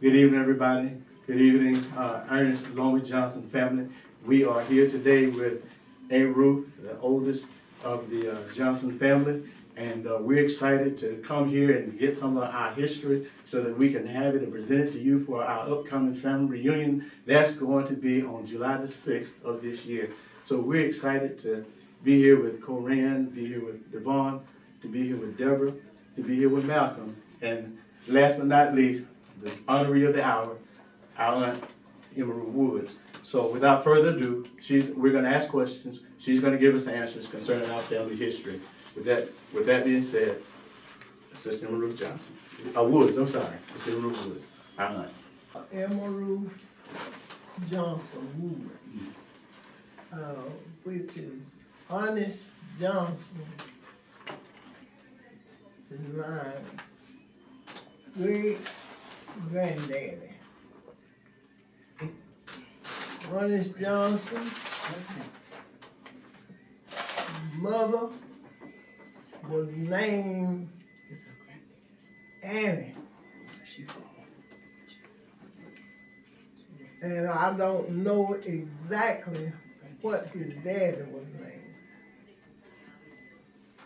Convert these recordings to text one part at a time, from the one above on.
Good evening, everybody. Good evening, Ernest along with Johnson family. We are here today with Ruth, the oldest of the Johnson family, and we're excited to come here and get some of our history so that we can have it and present it to you for our upcoming family reunion. That's going to be on July the 6th of this year. So we're excited to be here with Corinne, be here with Devon, to be here with Deborah, to be here with Malcolm, and last but not least, the honoree of the hour, our Aunt Emerald Woods. So without further ado, we're going to ask questions. She's going to give us the answers concerning our family history. With that being said, Sister Emerald Johnson, Woods. I'm sorry, Sister Emerald Woods. Our aunt. Emerald Johnson Wood, which is Ernest Johnson, is my great granddaddy. Ernest Johnson, mother was named Annie. And I don't know exactly what his daddy was named.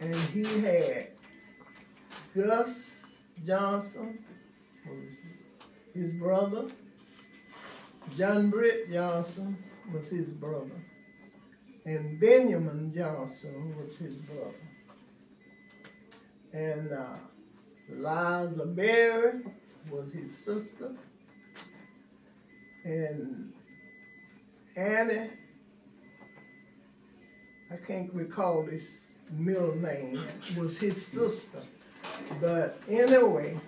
And he had Gus Johnson, was his brother. John Britt Johnson was his brother. And Benjamin Johnson was his brother. And Liza Berry was his sister. And Annie, I can't recall his middle name, was his sister. But anyway,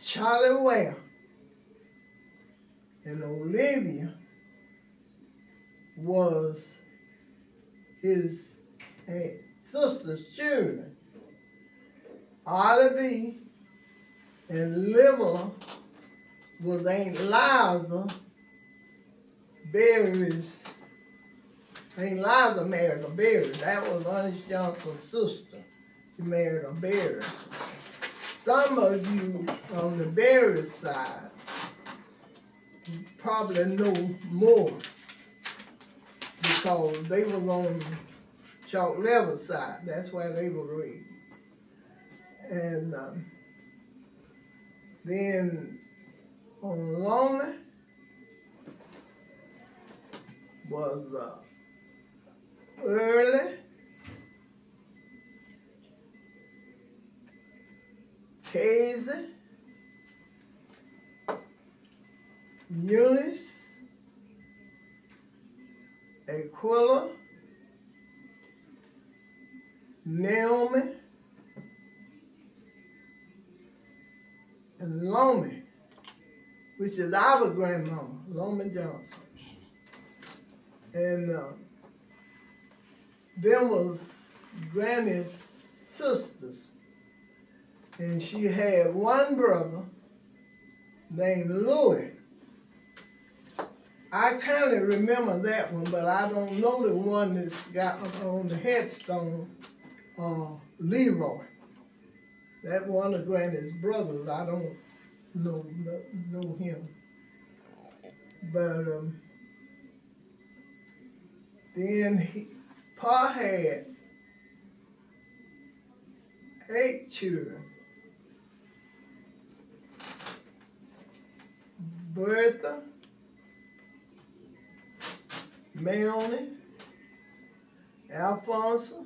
Charlie Ware and Olivia was his sister's children. Olivia and Livola was Aunt Liza Berry's. Aunt Liza married a Berry. That was Ernest Johnson's sister. She married a Berry. Some of you on the Berry side probably know more because they was on Chalk Level side. That's where they were raised. And then on Lonely was Early, Casey, Eunice, Aquila, Naomi, and Lomi, which is our grandmama, Lomi Johnson. And them was Granny's sisters. And she had one brother named Louis. I kind of remember that one, but I don't know the one that's got on the headstone, Leroy. That one of Granny's brothers, I don't know him. But then Pa had 8 children. Bertha, Melanie, Alfonso,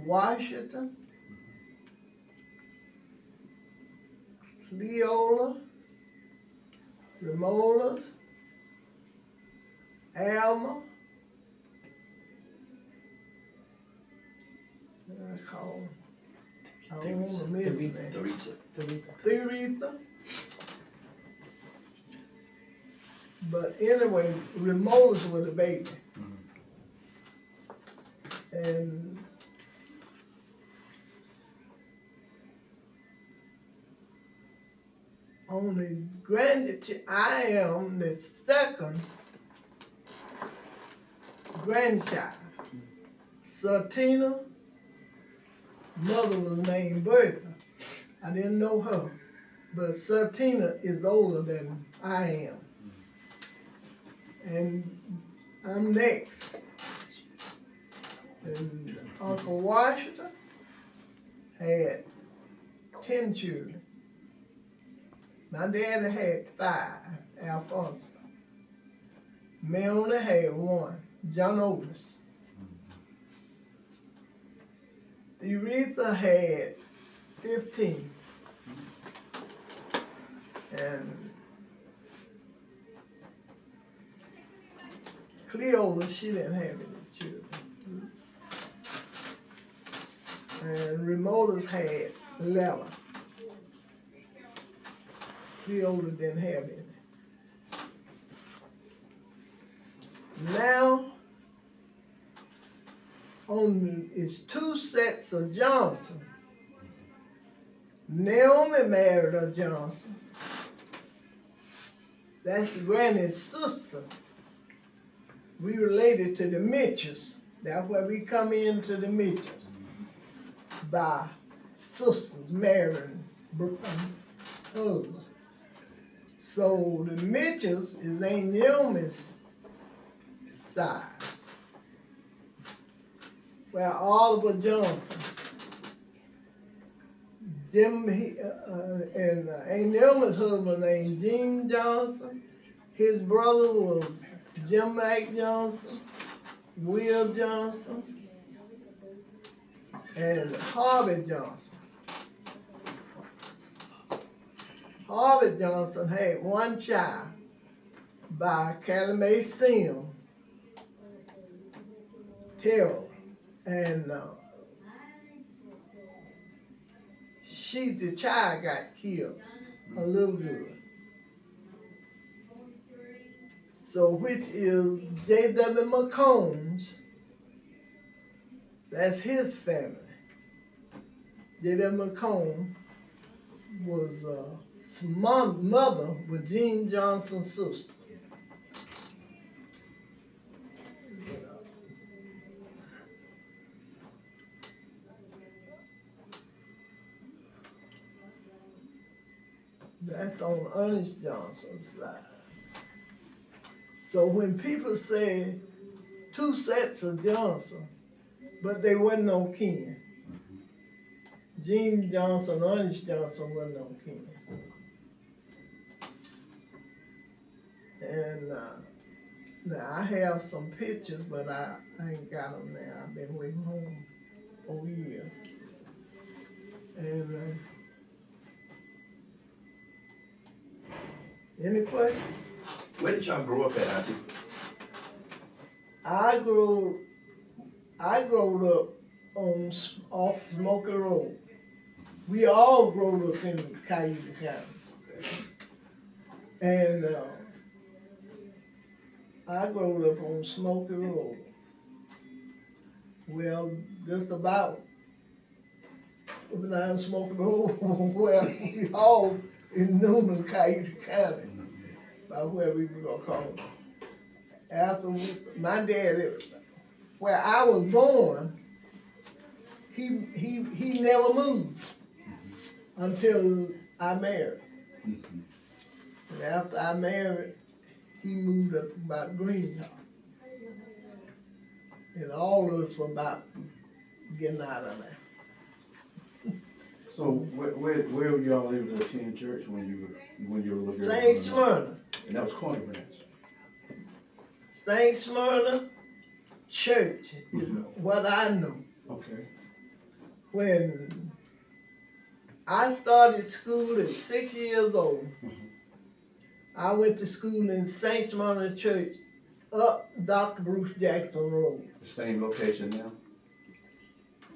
Washington, Leola, Remola, Alma, I don't want to miss that. Theresa. But anyway, Remolas was a baby. And on the grandchild, I am the second grandchild. Satina, mother was named Bertha. I didn't know her. but Sertina is older than I am. And I'm next. And Uncle Washington had 10 children. My daddy had 5, Alfonso. Me only had 1, John Otis. Aretha had 15. And Cleola, she didn't have any children. And Remotas had 11. Cleola didn't have any. Now, it's 2 sets of Johnson. Naomi married a Johnson. That's Granny's sister. We related to the Mitchells. That's where we come into the Mitchells. By sisters marrying husbands. So the Mitchells is Aunt Naomi's side. Well, Oliver Johnson, and Aunt Naomi's husband named Gene Johnson. His brother was Jim Mack Johnson, Will Johnson, and Harvey Johnson. Harvey Johnson had 1 child by Callie Mae Sim, Terrell, and the child got killed, a little girl. So which is J.W. McCombs, that's his family. J.W. McComb was mother with Gene Johnson's sister. That's on Ernest Johnson's side. So when people say 2 sets of Johnson, but they wasn't no kin. Gene Johnson, Ernest Johnson wasn't no kin. And now I have some pictures, but I ain't got them now. I've been waiting home 4 years. And any questions? Where did y'all grow up at, Auntie? I grew up off Smoky Road. We all grew up in Cayuga County. And I grew up on Smoky Road. Well, just about down Smoky Road where we all in Newman, Cayuga County. About where we were gonna call it. After my dad, where I was born, he never moved until I married. And after I married, he moved up about Greenhouse. And all of us were about getting out of there. So where were y'all able to attend church when you were little girl? St. Smyrna. And that was Corner Branch. St. Smyrna Church is what I know. Okay. When I started school at 6 years old, I went to school in St. Smyrna Church up Dr. Bruce Jackson Road. The same location now?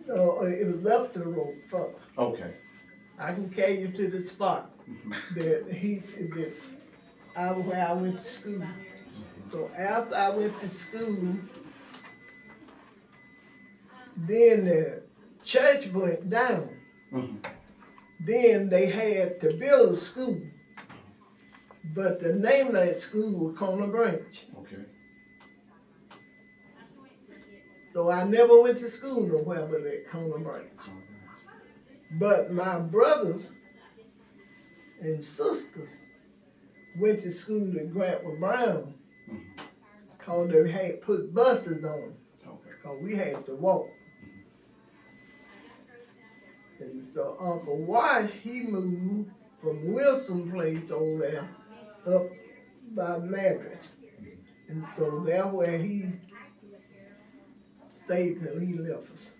No, it was up the road further. Okay. I can carry you to the spot that where I went to school. So after I went to school, then the church went down. Then they had to build a school. But the name of that school was Corner Branch. Okay. So I never went to school nowhere but at Corner Branch. But my brothers and sisters went to school at Grantwood Brown, cause they had put buses on, cause we had to walk. And so Uncle Wash, he moved from Wilson Place over there up by Madras. And so that's where he stayed till he left us.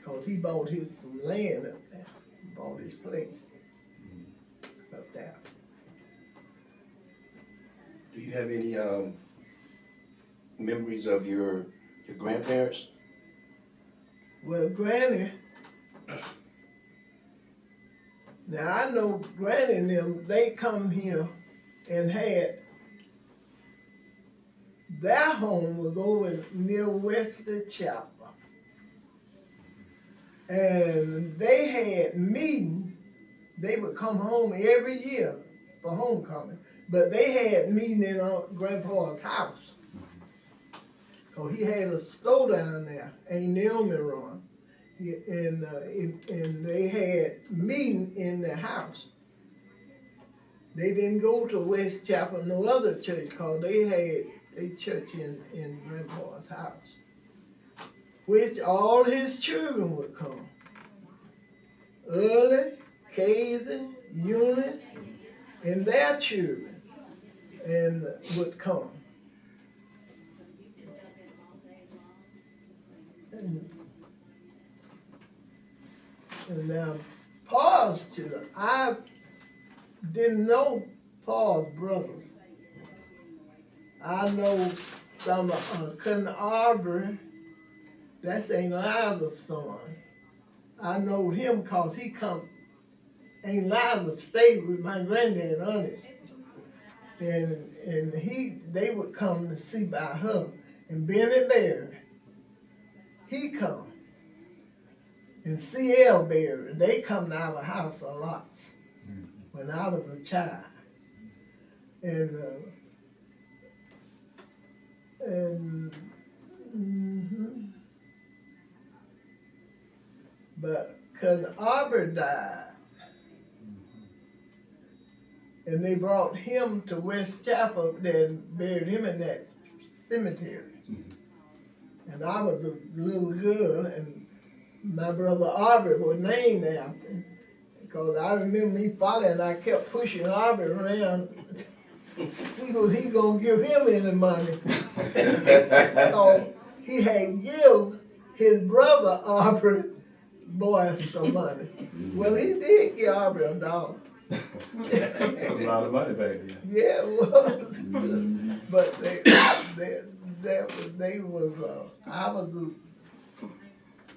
Cause he bought his some land up there, bought his place up there. Do you have any memories of your grandparents? Well, Granny, now I know Granny and them, they come here and had, their home was over near Wesley Chapel. And they had meetings, they would come home every year for homecoming, but they had meeting in Grandpa's house. Cause he had a store down there, ain't Naomi run. And they had meeting in the house. They didn't go to West Chapel, no other church, cause they had a church in Grandpa's house, which all his children would come. Early, Casey, Eunice, and their children, and would come. And now, Paul's children, I didn't know Paul's brothers. I know some of Cousin Aubrey, that's Aunt Liza's son. I know him cause he come, Aunt Liza stayed with my granddad, Ernest. And they would come to see by her. And Benny Berry, he come. And C.L. Berry, they come to our house a lot when I was a child. But Cousin Aubrey died, and they brought him to West Chapel there and buried him in that cemetery. And I was a little girl, and my brother Aubrey was named after him, because I remember me following, I kept pushing Aubrey around to see was he gonna give him any money. So he had give his brother Aubrey boy some money. Well, he did give Aubrey $1. A lot of money back then. Yeah, it was. But I was a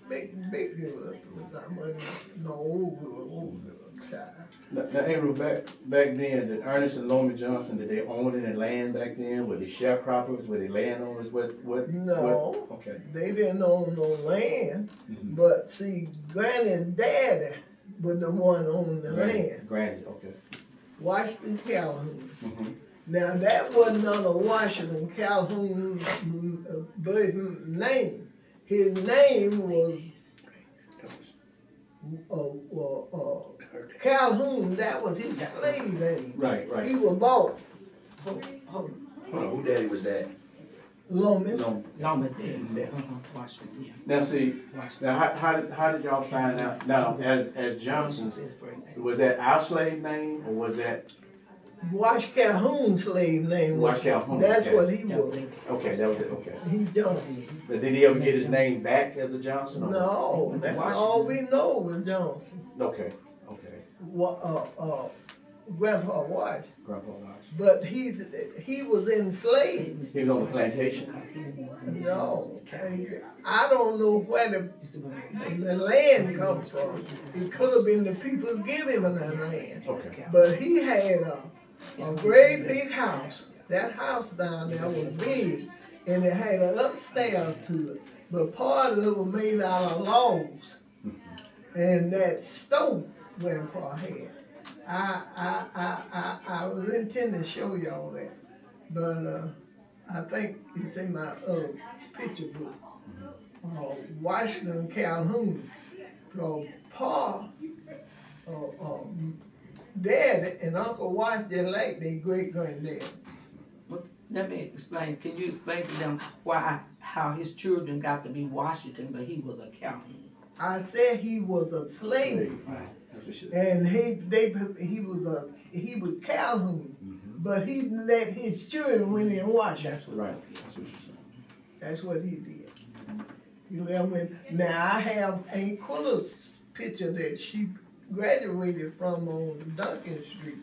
big girl. I wasn't no old girl child. Now, Andrew, back then, did Ernest and Lomi Johnson, did they own any land back then? Were they sharecroppers? Were they landowners? No, okay. They didn't own no land. But see, Granny and Daddy were the one owning the land. Granny, okay. Washington Calhoun. Now that wasn't none of Washington Calhoun's name. His name was Calhoun. That was his slave name. Right. He was bought. Hold on, who daddy was that? Loman. Washington, Now see, now how did y'all find out? Now as Johnsons, was that our slave name or was that Wash Calhoun's slave name? Wash Calhoun? That's okay. what he was. Okay, that was it. Okay. He's Johnson. But did he ever get his name back as a Johnson? Or? No, that's all we know was Johnson. Okay. Grandpa Wash. Grandpa Wash. But he was enslaved. He was on the plantation. No, I don't know where the land comes from. It could have been the people giving him that land. Okay. But he had a great big house. That house down there was big, and it had an upstairs to it. But part of it was made out of logs, and that stove Grandpa had. I was intending to show y'all that, but I think it's in my picture book. Washington Calhoun, Paul daddy and Uncle Watch just like their great granddad. Let me explain. Can you explain to them how his children got to be Washington, but he was a Calhoun? I said he was a slave, Right. That's what she said. and he was Calhoun, but he let his children win in Washington. That's what. Right. That's what she said. That's what he did. He let them win. Now I have Aunt Quilla's picture that she graduated from on Duncan Street.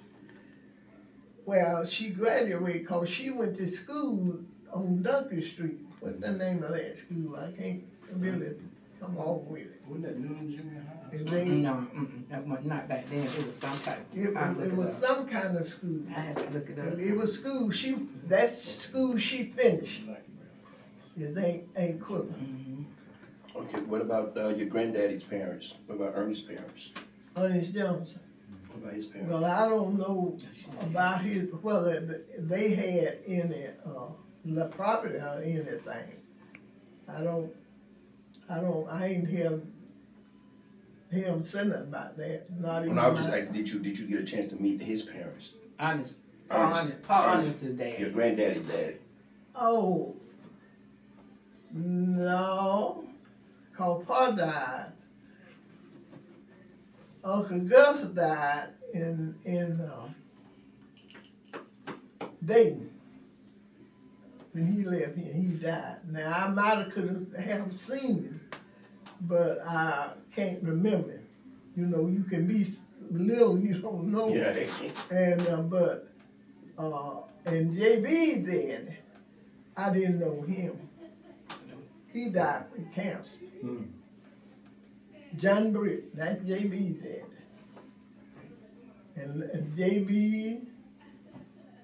Well, she graduated because she went to school on Duncan Street. What's the name of that school? I can't really come off with it. Wasn't that Noonan Junior High? And they, No, that was not back then. It was some type. it was some kind of school. I had to look it up. It was school. That school she finished. It ain't Quilla. Mhm. Okay, what about your granddaddy's parents? What about Ernest's parents? Ernest Johnson. What about his parents? Well, I don't know about his, whether they had any, property or anything. I ain't hear him say nothing about that, not even. When I was just my- asking, did you get a chance to meet his parents? Honest. Ernest. Paul Ernest. Honest's dad. Your granddaddy's daddy. Oh, no, cause Pa died. Uncle Gus died in Dayton. When he left here, he died. Now, I might have seen him, but I can't remember him. You know, you can be little, you don't know. Yeah. And, and JB dead. I didn't know him. He died with cancer. Hmm. John Britt, that's JB dead. And JB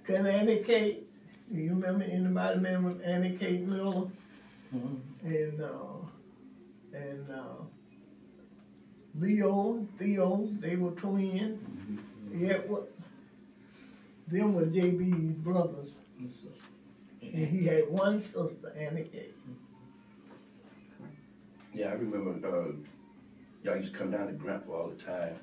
couldn't Annie Kate. You remember, anybody remember Annie Kate Miller? Mhm. And Leo, Theo, they were twins. Yeah, them were JB's brothers. And sister. And he had one sister, Annie Kate. Yeah, I remember, y'all used to come down to Grandpa all the time.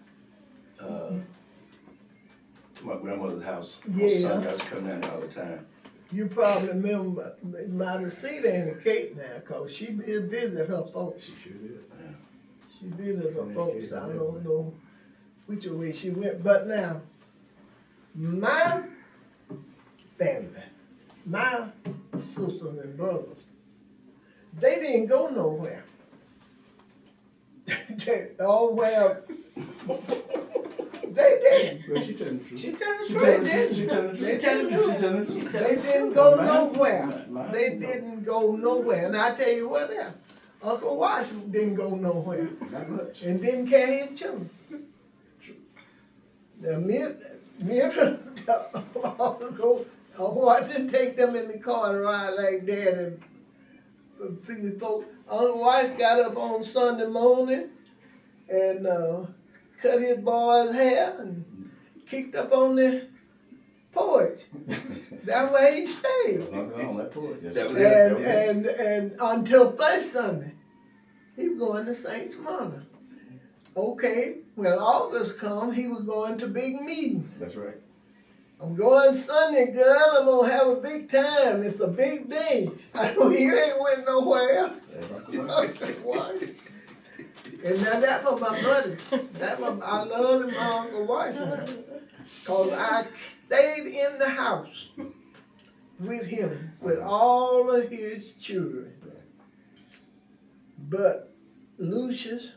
To my grandmother's house. On Yeah. Sunday, I used to come down there all the time. You probably remember, might have seen Annie Kate now, cause she did visit her folks. She sure did. She visited her Annie folks. Kate, I yeah. don't know which way she went, but now, my family, my sisters and brothers, they didn't go nowhere. They didn't. Well, she telling the truth. She telling the She truth. telling the truth. She telling the They truth. telling the She truth. telling the She truth. telling They the didn't go Mine- nowhere. mine They don't go. didn't go nowhere. And I tell you what else, Uncle Washington didn't go nowhere Not much. and didn't carry his children. Now, Uncle Washington take them in the car and ride like that and see folks. Uncle Washington got up on Sunday morning and cut his boy's hair and kicked up on the porch. That's where he stayed. On that porch. Yes, That sir. was it. That was it. And until first Sunday, he was going to St. Smyrna. Okay, when August come, he was going to big meetings. That's right. I'm going Sunday, girl. I'm gonna have a big time. It's a big day. I know you ain't went nowhere. That's I said, what? And now that was my brother. I love him, my Uncle Washington. Cause I stayed in the house with him, with all of his children. But Lucius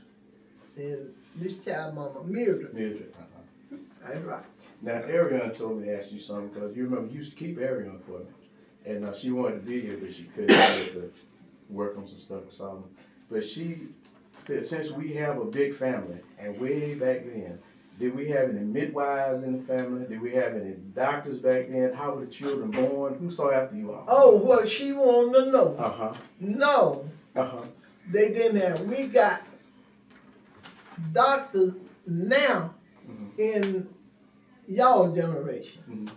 and this child mama, Mildred. Mildred. That's right. Now, Ariana told me to ask you something, because you remember you used to keep Ariana for me. And she wanted to be here, but she couldn't. She had to work on some stuff with Solomon. But she said, since we have a big family, and way back then, did we have any midwives in the family? Did we have any doctors back then? How were the children born? Who saw after you all? Oh, what she wanted to know. Uh-huh. No, Uh-huh. they didn't have. We got doctors now in y'all generation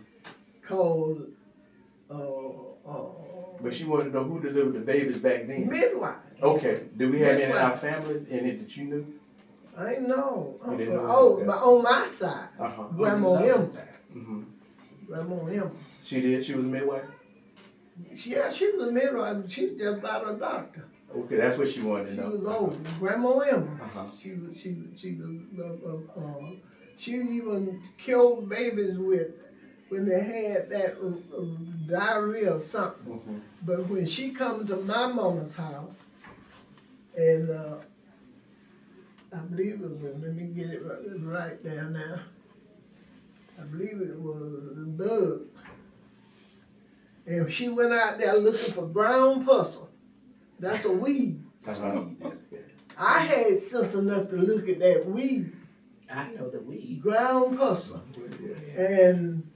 called But she wanted to know who delivered the babies back then. midwife. Okay. Did we have any in our Midwife. family, any that you knew? I ain't know. You didn't know Oh, that? but on my side, Uh-huh. Grandma On the Emma. other side. Mm-hmm. Grandma Emma. She did? She was a midwife? Yeah, she was a midwife. She was just about a doctor. Okay, that's what she wanted to She know. was old. Grandma Emma. Uh-huh. She she even killed babies with when they had that diarrhea or something. Mm-hmm. But when she come to my mama's house, and I believe it was, let me get it right there now. I believe it was Bug. And she went out there looking for ground puzzle. That's a weed. Uh-huh. I had sense enough to look at that weed, I know the weed. ground puzzle. Yeah. And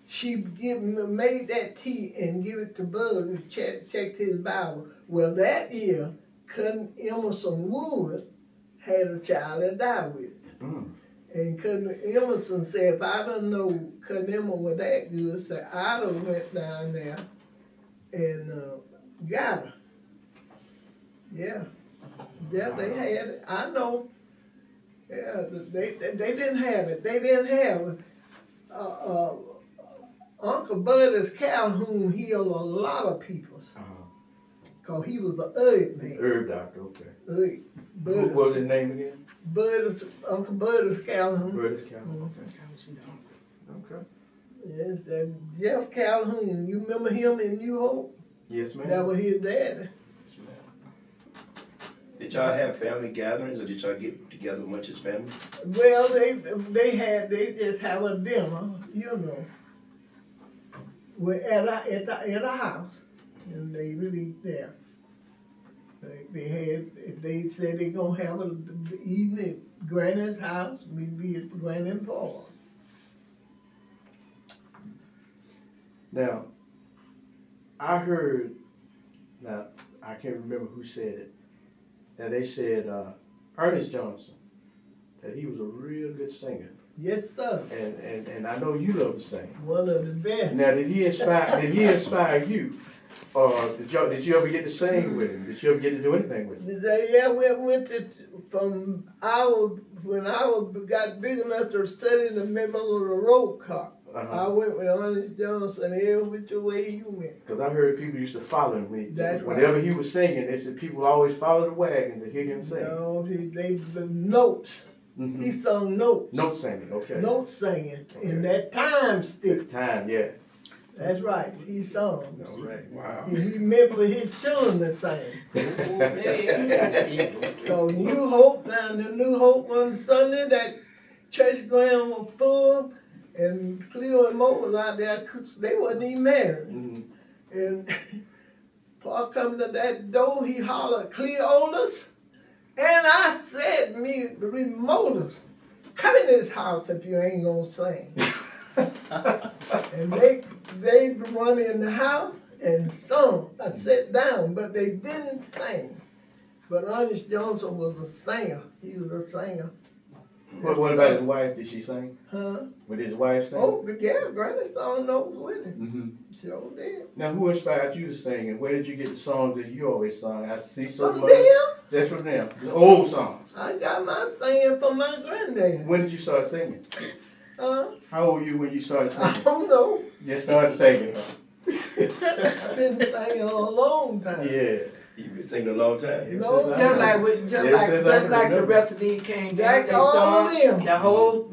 she made that tea and give it to Bug, checked his Bible. Well, that year, Cousin Emerson Wood had a child that died with it. Mm. And Cousin Emerson said, if I didn't know Cousin Emma was that good, so I'd have went down there and got her. Yeah. Yeah, they had it. I know. Yeah, they didn't have it. They didn't have it. Uncle Buddy's Calhoun healed a lot of people. Uh-huh. Cause he was an herb man. Herb doctor, okay. Herb. What was his name again? Uncle Buddy's Calhoun. Curtis Calhoun, Mhm. okay. Okay. Yes, that Jeff Calhoun. You remember him in New Hope? Yes, ma'am. That was his daddy. Yes, ma'am. Did y'all have family gatherings, or did y'all get together much as family? Well, they just have a dinner, you know. We're at a house, and they would eat there. They said they gonna have an evening at Granny's house. We'd be at Granny and Paul. Now, I heard, now, I can't remember who said it. Now, they said Ernest Johnson, that he was a real good singer. Yes, sir. And I know you love to sing. One of the best. Now, did he inspire you? Or did you ever get to sing with him? Did you ever get to do anything with him? Yeah, we went to when I got big enough to sit in the middle of the road car. Uh-huh. I went with Ernest Johnson every which way you went. Because I heard people used to follow him. That's right. Whenever he was singing, they said people always follow the wagon to hear him sing. No, the notes. Mm-hmm. He sung notes. Note singing, okay. Note singing. Okay. In that time At stick. the time, yeah. That's right. He sung. All right. Wow. He meant for his children to sing. Yeah. So New Hope, down the New Hope one Sunday, that church ground was full, and Cleo and Mo was out there. They wasn't even married. Mm-hmm. And Paul come to that door, he hollered, Cleolas. And I said, me, remoters, come in this house if you ain't gonna sing. And they run in the house and sung. I sat down, but they didn't sing. But Ernest Johnson was a singer. He was a singer. What about his wife? Did she sing? Huh? Would his wife sing? Oh, yeah, Granny sung those with him. Mm-hmm. Sure did. Now, who inspired you to sing, and where did you get the songs that you always sung? I see so From much. them, Just from them. The old songs. I got my singing from my granddad. When did you start singing? Huh? How old were you when you started I singing? don't know. Just started singing, huh? I've been singing a long time. Yeah. You've been singing a long time. No, Since I Just know. like with, just Yeah, like since I just can like the remember. rest of these came down, Like they all saw of them. the whole.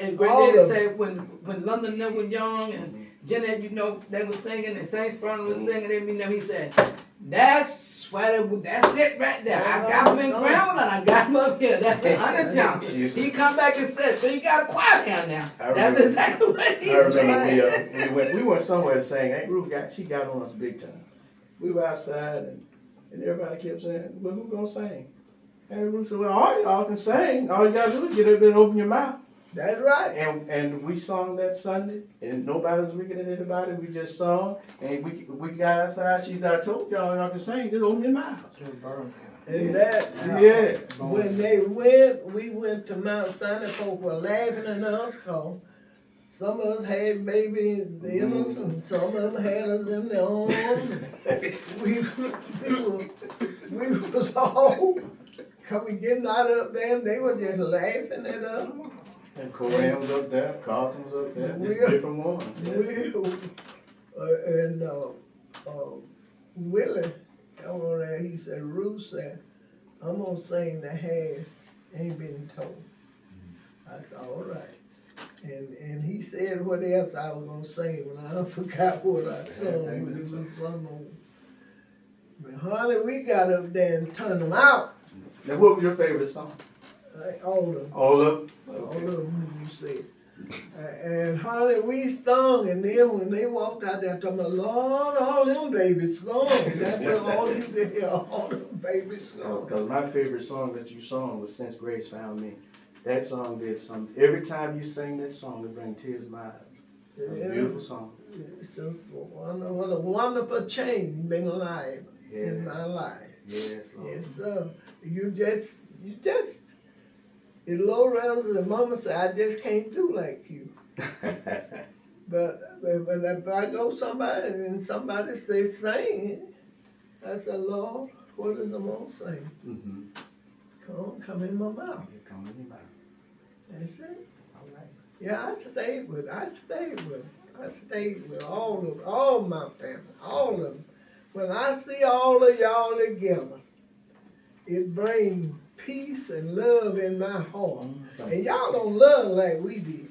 And All Granddaddy of said when London them was young and Jeanette, you know, they was singing and Saint Spurgeon was singing, and you know, he said, that's it right there. I got him in ground and I got him up here. That's Hunter Johnson. He come back and said, so you got a choir down now. I That's remember- exactly what he I said. remember we went somewhere to sing. Aunt Ruth got on us big time. We were outside and everybody kept saying, well, who gonna sing? Aunt Ruth said, well, all y'all can sing. All you gotta do is get up and open your mouth. That's right. And we sung that Sunday, and nobody was looking at anybody. We just sung, and we got outside. She said, I told y'all can sing. Just open your mouth. And that, Yeah. when they went, we went to Mount Sinai. Folk were laughing at us because some of us had babies in us, and some of them had us in their arms. we was all coming getting out up there, and they were just laughing at us. And Koran was up there, Carlton was up there, just Will. different ones. Yeah. Willie, over there, he said, Ruth said, I'm gonna sing the half ain't been told. I said, all right. And he said what else I was gonna sing when I forgot what I sung when it was some old. But honey, we got up there and turned them out. Now, what was your favorite song? All of them. All of All of them, you said. And honey, we sung, and then when they walked out there, talking about, Lord, all them babies sung. That's what all you could hear, all them babies sung. Because my favorite song that you sung was Since Grace Found Me. That song did something. Every time you sing that song, it brings tears to my eyes. It was a beautiful song. It's just what a wonderful change been alive in my life. Yes, Lord. Yes, sir. You just, it's low rather than mama said, I just can't do like you. But if I go somebody and somebody say sing, I said, Lord, what is the most saying? Mm-hmm. Come in my mouth. Come in your mouth. That's it. All right. Yeah, I stayed with all my family, all of them. When I see all of y'all together, it brings peace and love in my heart. And y'all don't love like we did.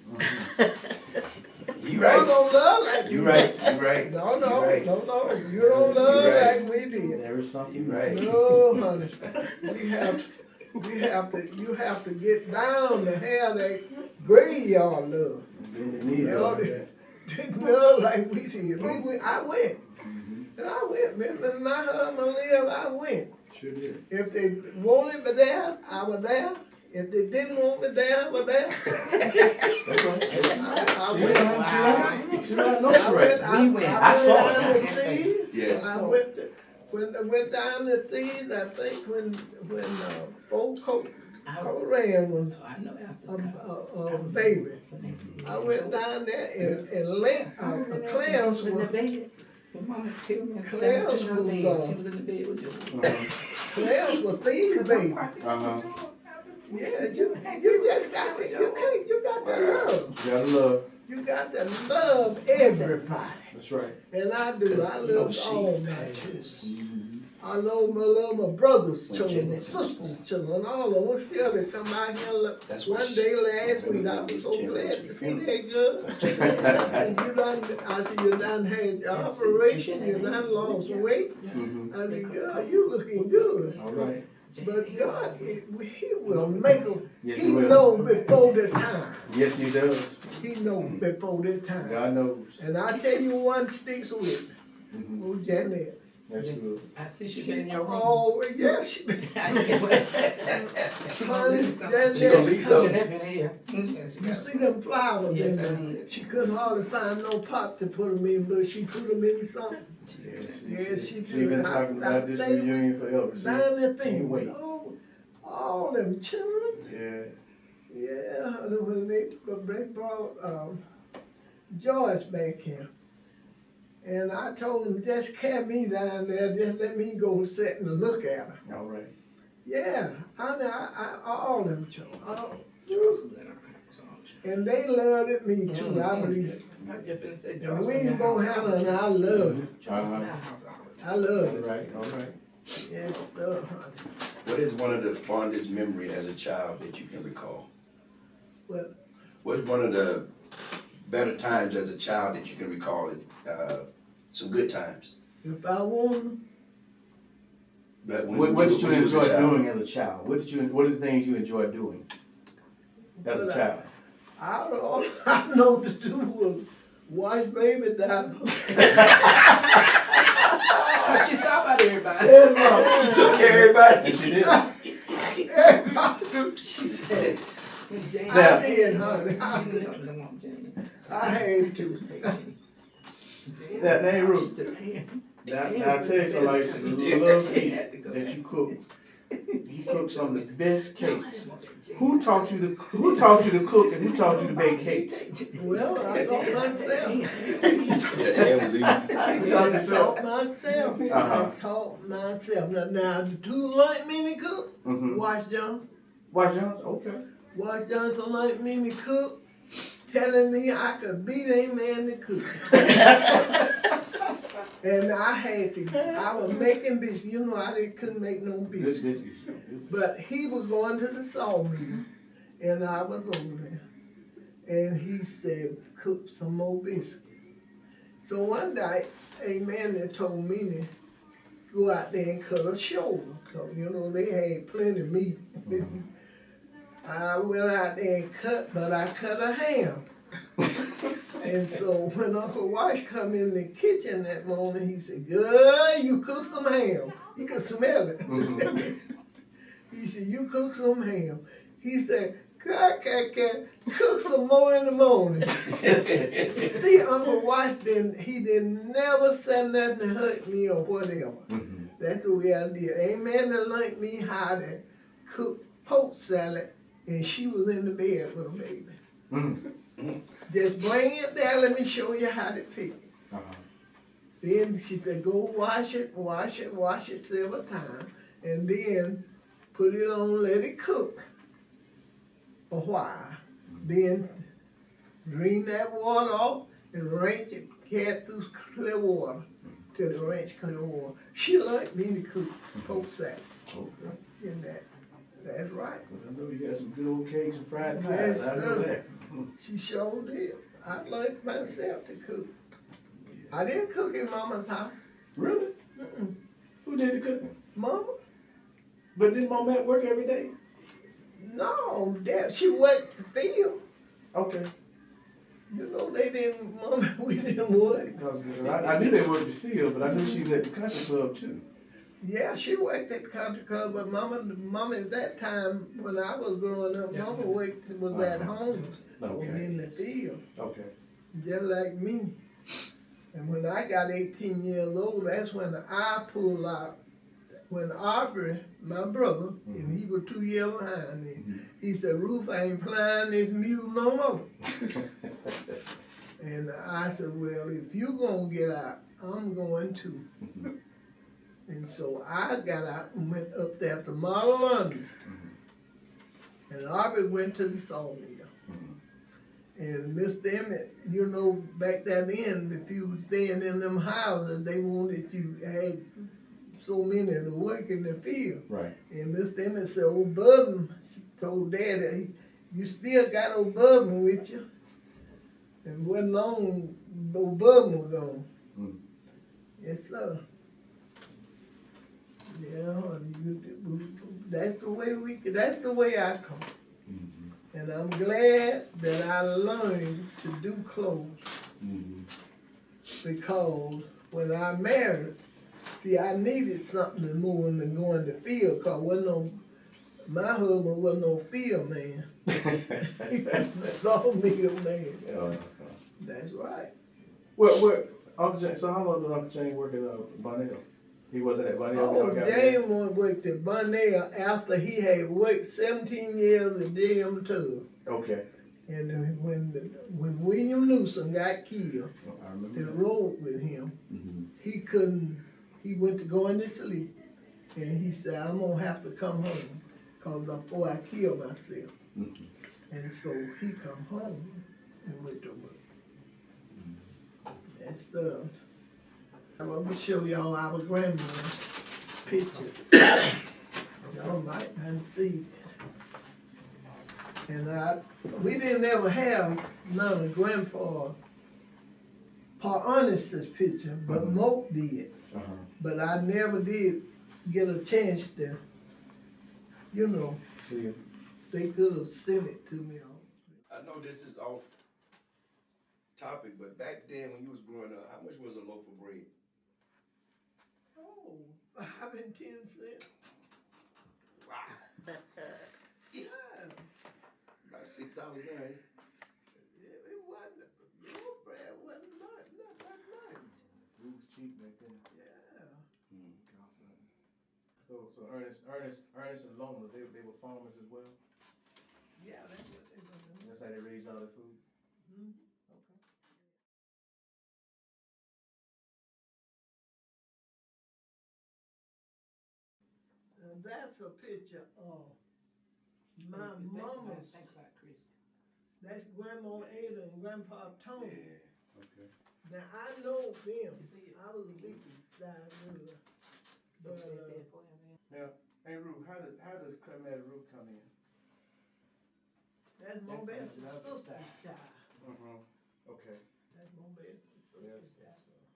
You Y'all right. don't love like You we right. did. You right. No. You right. You don't love You right. like we did. There is something. You right. No, honey. You have to get down to have that graveyard love. You know, didn't love like we did. I went. And I went. When my husband lived, I went. Sure did. If they wanted me there, I was there. If they didn't want me there, I was there. That's right. I went. She don't know she right. I We went went. I saw down it. to Thieves. Yes. I went down to Thieves, I think when old Koran was I know a baby. I went down there and Clarence was Clarence was Thieves' baby. Uh-huh. Yeah, you just got to, you got to love. You gotta love. You got to love everybody. That's right. And I do. I love all my children. I love my brother's children, my sister's children, all of them. Still, they come out here one day last week. I was so glad to see that girl. I said, you done had your operation, you done lost weight. Mm-hmm. I said, girl, you looking good. All right. But God, He will make them. Yes, He He will. know before the time. Yes, He does. He know before the time. God knows. And I tell you one sticks with me. Mm-hmm. Oh, Janet. That's good. I see she been in your room. Oh, yeah, she been. She gonna leave something. Jeanette been here. You see them flowers Yes, in I there? did. She couldn't hardly find no pot to put them in, but she put them in something. Yeah, she She been did. talking about this reunion forever. See? Down the thing. Can't wait. All them children. Yeah. Yeah, when they brought Joyce back here. And I told him, just carry me down there, just let me go sit and look at her. All right. Yeah, all them children. And they loved it, me too, I believe. And we ain't gonna have it, and I love it. I love All it. right. All right. Yes, sir. What is one of the fondest memory as a child that you can recall? What? What's one of the better times as a child that you can recall? Some good times. If I want, But What did you when was a enjoy child? doing as a child? What are the things you enjoyed doing as a child? all I know to do was watch baby die. She saw about everybody. Yes, ma'am. You took care of everybody. Yes, you did. Everybody. She said, I did, honey. I had to. That name Ruth. Now I tell you something, like the little meat that you cook You cook some of the best cakes. Who taught you to cook and who taught you to bake cakes? Well, I taught myself. Yeah, that was easy. You taught I yourself. taught myself. Uh-huh. I taught myself. Now the two like me to cook. Mm-hmm. Wash Johnson. Wash Jones? Okay. Wash Johnson like me to cook. Telling me I could beat a man to cook. And I was making biscuits. You know, couldn't make no Good biscuits. biscuits. But he was going to the sawmill, and I was over there. And he said, cook some more biscuits. So one day, a man that told me to go out there and cut a shoulder. So, you know, they had plenty of meat. I went out there and cut, but I cut a ham. And so when Uncle Wash come in the kitchen that morning, he said, "Good, you cook some ham." You could smell it. Mhm. He said, "You cook some ham." He said, cook some more in the morning." See, Uncle Wash didn't never say nothing to hurt me or whatever. Mhm. That's the way I did. Ain't man that learned me how to cook poke salad, and she was in the bed with a baby. Mhm. Just bring it there, let me show you how to pick it. Uh-huh. Then she said, go wash it several times, and then put it on, let it cook a while. Then drain that water off and rinse it, cat through clear water till the rinse clear water. She liked me to cook poke salad Okay. in that. That's right. Because I know you got some good old cakes and fried pies. Yes, I know sir. that. She sure did. I learned myself to cook. I didn't cook in Mama's house. Really? Mm-mm. Who did the cooking? Mama? But didn't Mom at work every day? No, Dad. She worked the field. Okay. You know, they didn't, Mama, we didn't work. Because I knew they worked the field, but I knew she was at the country club too. Yeah, she worked at the country club, but Mama at that time, when I was growing up, Mama was at home and Okay. in the field, Okay. just like me. And when I got 18 years old, that's when I pulled out. When Aubrey, my brother, and he was 2 years behind me, he said, "Ruth, I ain't flying this mule no more." And I said, "Well, if you gonna get out, I'm going too." And so I got out and went up there to Model London. And Aubrey went to the sawmill. And Miss Emmett, you know, back then, if you was staying in them houses, they wanted you had so many to work in the field. Right. And Miss Emmett said, "Old Bubba," she told Dad that you still got old Bubba with you. And wasn't long, old Bubba was gone. Yes, sir. Yeah, that's the way I come. And I'm glad that I learned to do clothes. Because when I married, see, I needed something more than going to the field, because my husband wasn't no field man. He was a sawmill man. That's right. Well, Uncle James, so how long did Uncle James work at Bonnell? He wasn't at Bonnell? Oh, James worked at Bonnell after he had worked 17 years at JM Tubb. Okay. And when William Newsom got killed, I remember they that. rode with him. He went to go into sleep, and he said, "I'm gonna have to come home, cause before I kill myself." And so he come home and went to work. That's I'm gonna show y'all our grandmother's picture. Y'all might not see it. And we didn't ever have none of Grandpa Honest's picture, but Moke did. But I never did get a chance to, you know, See you. they could have sent it to me. I know this is off topic, but back then when you was growing up, how much was a loaf of bread? Oh, 5 and 10 cents. Wow. Yeah. About $6 now. It wasn't, your bread wasn't much, not that much. It was cheap back then. Yeah. So Ernest and Loma, they were farmers as well? Yeah, that's what they were doing. That's how they raised all their food? Mhm. Okay. And that's a picture of my You think about it, mama's, think about Chris. that's Grandma Ada and Grandpa Tony. Yeah. Okay. Now, I know them, You see it? I was a big side girl. So But, they said for him. Now, hey Ruth, how does Clement Ruth come in? That's my That's best another sister's side. child. Mm-hmm. Okay. That's my best Yes, sister's yes. child.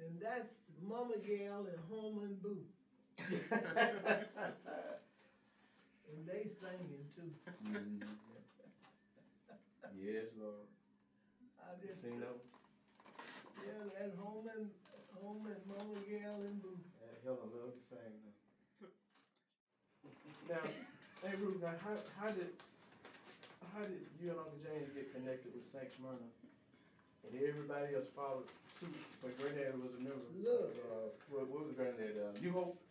And that's Mama Gal and Homer and Boo. And they singing too. Yes, Lord. I You just, seen them? yeah, that's Homer and Mama Gal and Boo. Helen loved to sing now. Now, hey Ruth, now how did you and Uncle James get connected with St. Smyrna? And everybody else followed suit, but Granddad was a member. Look. What was Granddad? New Hope?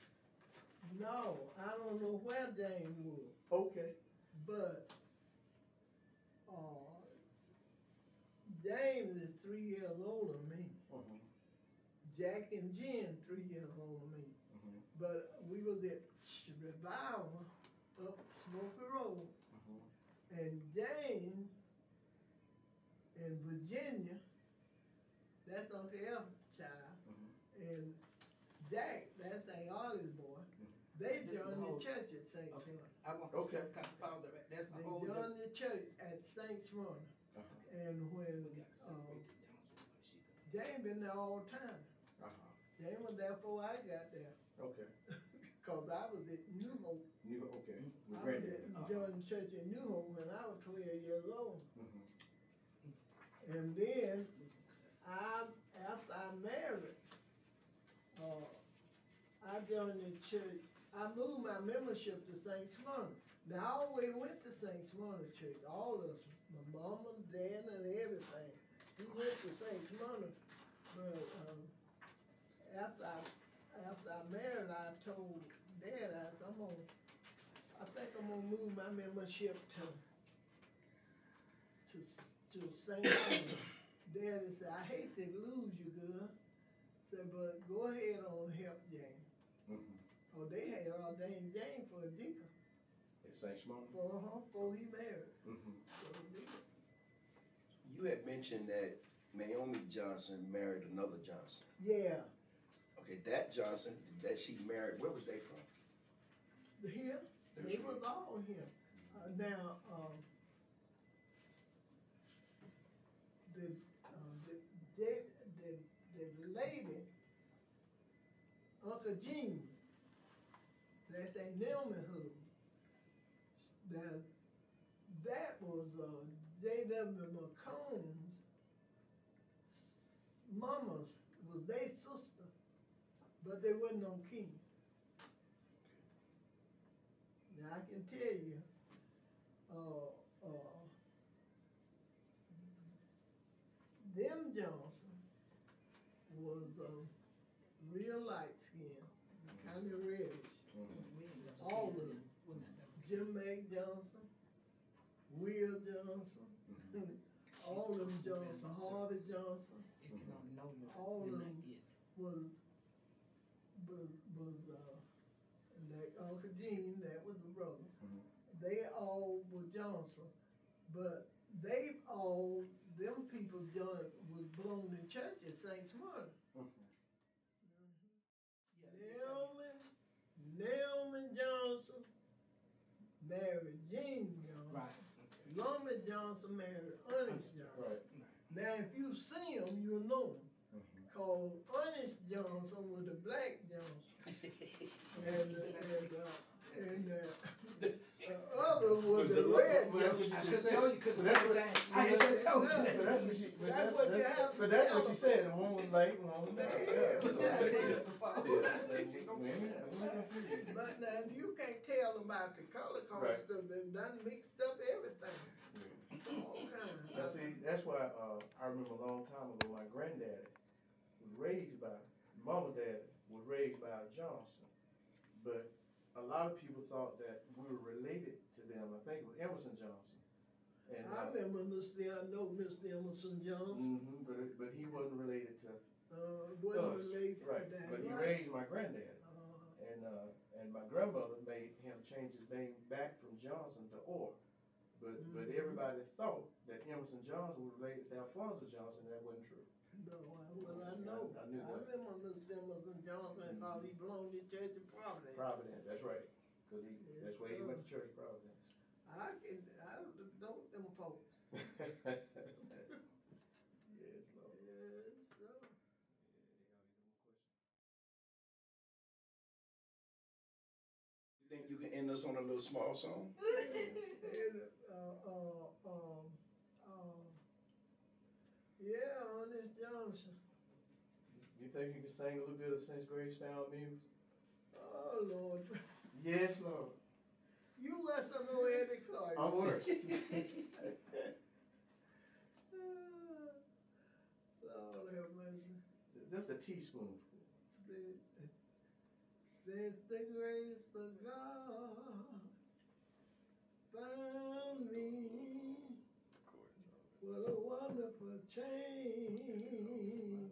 No, I don't know where James was, Okay. but, James is 3 years older than me. Mm-hmm. Jack and Jen 3 years older than me. Mm-hmm. But we was at Revival up Smoky Road, Mm-hmm. and James in Virginia, that's Uncle El's child, Mm-hmm. and Jack, that's St. Ollie's boy. They This is joined the whole- the church at St. Okay, Smyrna. I want Okay. to kind of pause that. That's a They whole. joined the church at St. Smyrna. Uh-huh. And We when got to separate the Johnson when she comes. James been there all the time. Uh-huh. James was there before I got there. Okay. Cause I was at New Hope. Okay. With I was Granddad. at joined the church in New Hope when I was 12 years old. Mm-hmm. And then after I married, I joined the church. I moved my membership to St. Smyrna. Now I always went to St. Smyrna church. All of us, my mama, dad, and everything. We went to St. Smyrna. But after I married, I told Dad, I said, I think I'm gonna move my membership to St. Smyrna. Daddy said, I hate to lose you, girl. Said, but go ahead on help James. Mm-hmm. Oh, they had ordained James for a deacon At St. Smyrna? before he married. Mm-hmm. For a deacon. You had mentioned that Naomi Johnson married another Johnson. Yeah, Okay, that Johnson that she married, where was they from? here, they was all here. Now, the lady, Uncle Gene, that's a Newman husband. Now, that was J.W. McComb's mama's, was their sister, but they wasn't on kin. Now, I can tell you, them Johnson was real light skinned, kind of reddish. Mm-hmm. All of them. Jim Meg Johnson, Will Johnson, all of them Johnson, Harvey Johnson, If you don't know you, all you of might them get. was like Uncle Gene, that was the brother. Mhm. They all were Johnson, but them people was belonged to church at St. Smyrna. Nelman Johnson married Jean Johnson. Right. Loma Johnson married Ernest Johnson. Right. Now, if you see him, you'll know him. Mm-hmm. Cause Ernest Johnson was the black Johnson. and the other was the red Johnson. I just told you couldn't But that's say what- that. I had just told you But that. that's what she. That's what you have to But that's what tell she said. And one was late, one was Yeah. late. Did I tell you before? I think she gonna be Yeah. But now you can't tell about the color code Right. stuff. They've done mixed up everything. All kinds. Now see, that's why I remember a long time ago my granddaddy was raised by mama's dad, was raised by a Johnson, but a lot of people thought that we were related to them. I think it was Emerson Johnson. And, I remember I know Mr. Emerson Johnson. but he wasn't related to Wasn't us. related Right, to that. but he right. raised my granddad. And my grandmother made him change his name back from Johnson to Orr. But everybody thought that Emerson Johnson was related to Alphonso Johnson. That wasn't true. No, I know. I knew that. remember Mr. Emerson Johnson because he belonged to Church of Providence. Providence, that's right. Because Yes, that's where he sir. went to church, Providence. I don't know them folks. Yes, Lord. Yes, sir. You think you can end us on a little small song? Yeah, Honest Johnson. You think you can sing a little bit of Since Grace Found Me? Oh, Lord. Yes, Lord. You less than know Eddie Clark. I'm worse. Lord have mercy. Just a teaspoonful. Since the grace of God found me, what a wonderful change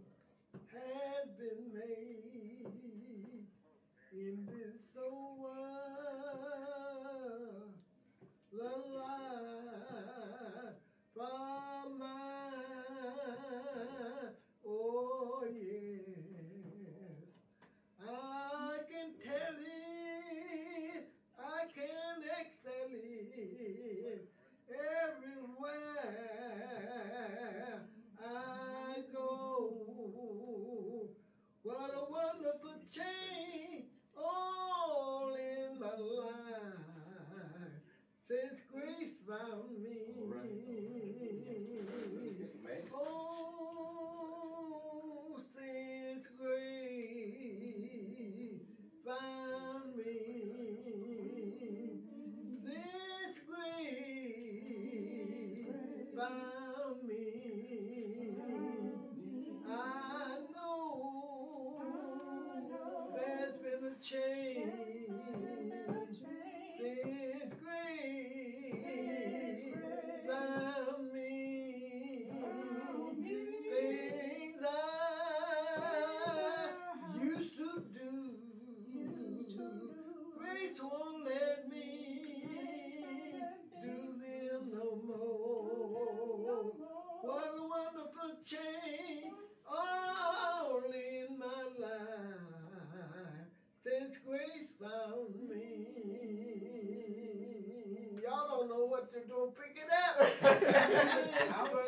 has been made in this old world. The life from mine, oh yes, I can tell it, I can excel it everywhere I go. What a wonderful change all in my life since grace found me. Oh, since grace found me. Since grace found me. I know there's been a change since grace found me. Things I used to do, grace won't let me do them no more. What a wonderful change all in my life since grace found me. Y'all don't know what to do. Pick it up.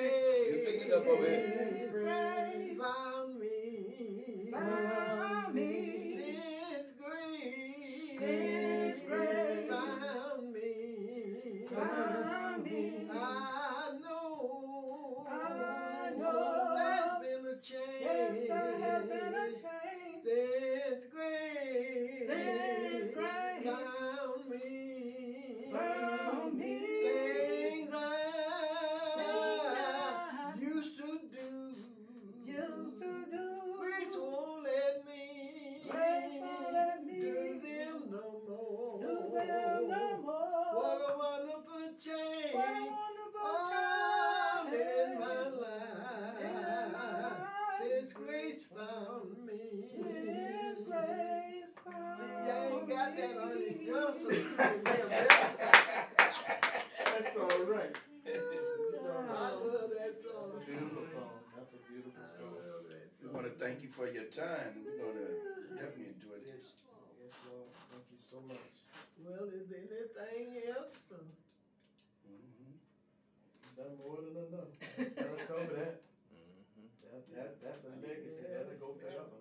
You pick it up over here. Grace found me. Found me. Since Since grace found me. found me. I know there's been a change. Yes, there has been a change. Since grace found me. Found me. Things I used to do. Grace won't let me. Do them no more. What a wonderful change. All in my life. Since grace found me. See, I ain't got that on his Johnson. That's all right. I love that song. That's a beautiful song. That's a beautiful I song. love that We song. want to thank you for your time. We're going to definitely enjoy this. Yes, Lord. Thank you so much. Well, is anything else? Mhm. You've done more than enough. Gotta cover that. That's a legacy. That'll go forever.